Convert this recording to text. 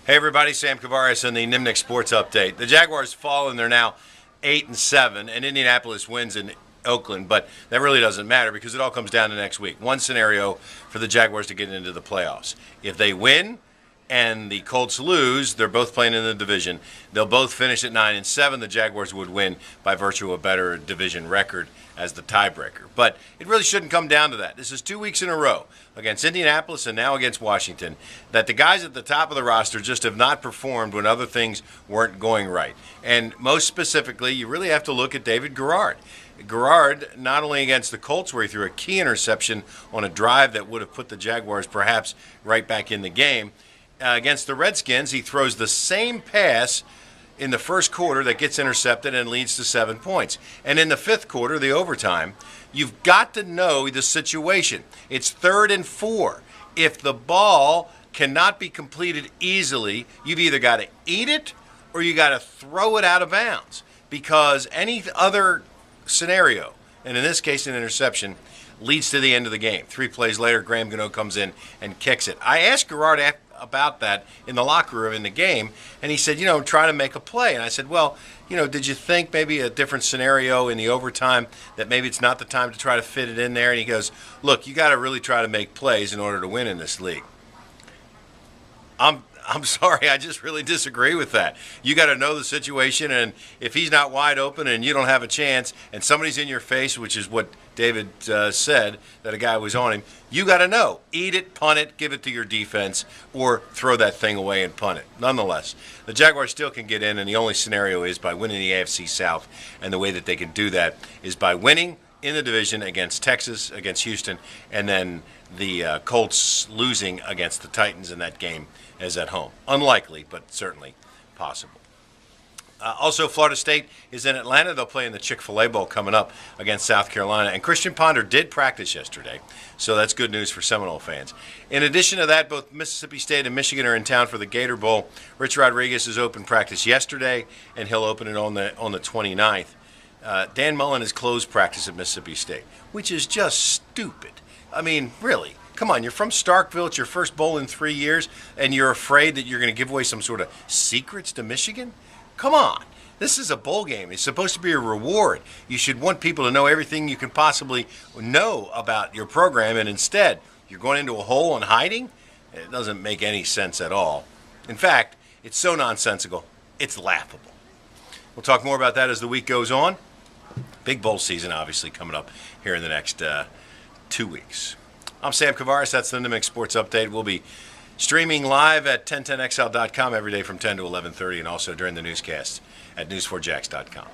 Hey everybody, Sam Kouvaris on the Nimnik Sports Update. The Jaguars fall and they're now 8-7, and Indianapolis wins in Oakland, but that really doesn't matter because it all comes down to next week. One scenario for the Jaguars to get into the playoffs. If they win and the Colts lose, they're both playing in the division. They'll both finish at 9-7. The Jaguars would win by virtue of a better division record as the tiebreaker. But it really shouldn't come down to that. This is 2 weeks in a row against Indianapolis and now against Washington that the guys at the top of the roster just have not performed when other things weren't going right. And most specifically, you really have to look at David Garrard. Garrard, not only against the Colts where he threw a key interception on a drive that would have put the Jaguars perhaps right back in the game, against the Redskins, he throws the same pass in the first quarter that gets intercepted and leads to 7 points. And in the fifth quarter, the overtime, you've got to know the situation. It's 3rd and 4. If the ball cannot be completed easily, you've either got to eat it or you got to throw it out of bounds, because any other scenario, and in this case an interception, leads to the end of the game. 3 plays later, Graham Gano comes in and kicks it. I asked Garrard about that in the locker room in the game, and he said, try to make a play. And I said, well, did you think maybe a different scenario in the overtime, that maybe it's not the time to try to fit it in there? And he goes, look, you got to really try to make plays in order to win in this league. I'm sorry, I just really disagree with that. You got to know the situation, and if he's not wide open and you don't have a chance and somebody's in your face, which is what David said, that a guy was on him, you got to know. Eat it, punt it, give it to your defense, or throw that thing away and punt it. Nonetheless, the Jaguars still can get in, and the only scenario is by winning the AFC South, and the way that they can do that is by winning in the division against Texas, against Houston, and then the Colts losing against the Titans in that game as at home. Unlikely, but certainly possible. Also, Florida State is in Atlanta. They'll play in the Chick-fil-A Bowl coming up against South Carolina. And Christian Ponder did practice yesterday, so that's good news for Seminole fans. In addition to that, both Mississippi State and Michigan are in town for the Gator Bowl. Rich Rodriguez has opened practice yesterday, and he'll open it on the 29th. Dan Mullen has closed practice at Mississippi State, which is just stupid. I mean, really. Come on, you're from Starkville. It's your first bowl in 3 years, and you're afraid that you're going to give away some sort of secrets to Michigan? Come on. This is a bowl game. It's supposed to be a reward. You should want people to know everything you can possibly know about your program, and instead, you're going into a hole and hiding? It doesn't make any sense at all. In fact, it's so nonsensical, it's laughable. We'll talk more about that as the week goes on. Big bowl season, obviously, coming up here in the next 2 weeks. I'm Sam Kouvaris. That's the Nimnik Sports Update. We'll be streaming live at 1010xl.com every day from 10 to 11:30, and also during the newscasts at news4jax.com.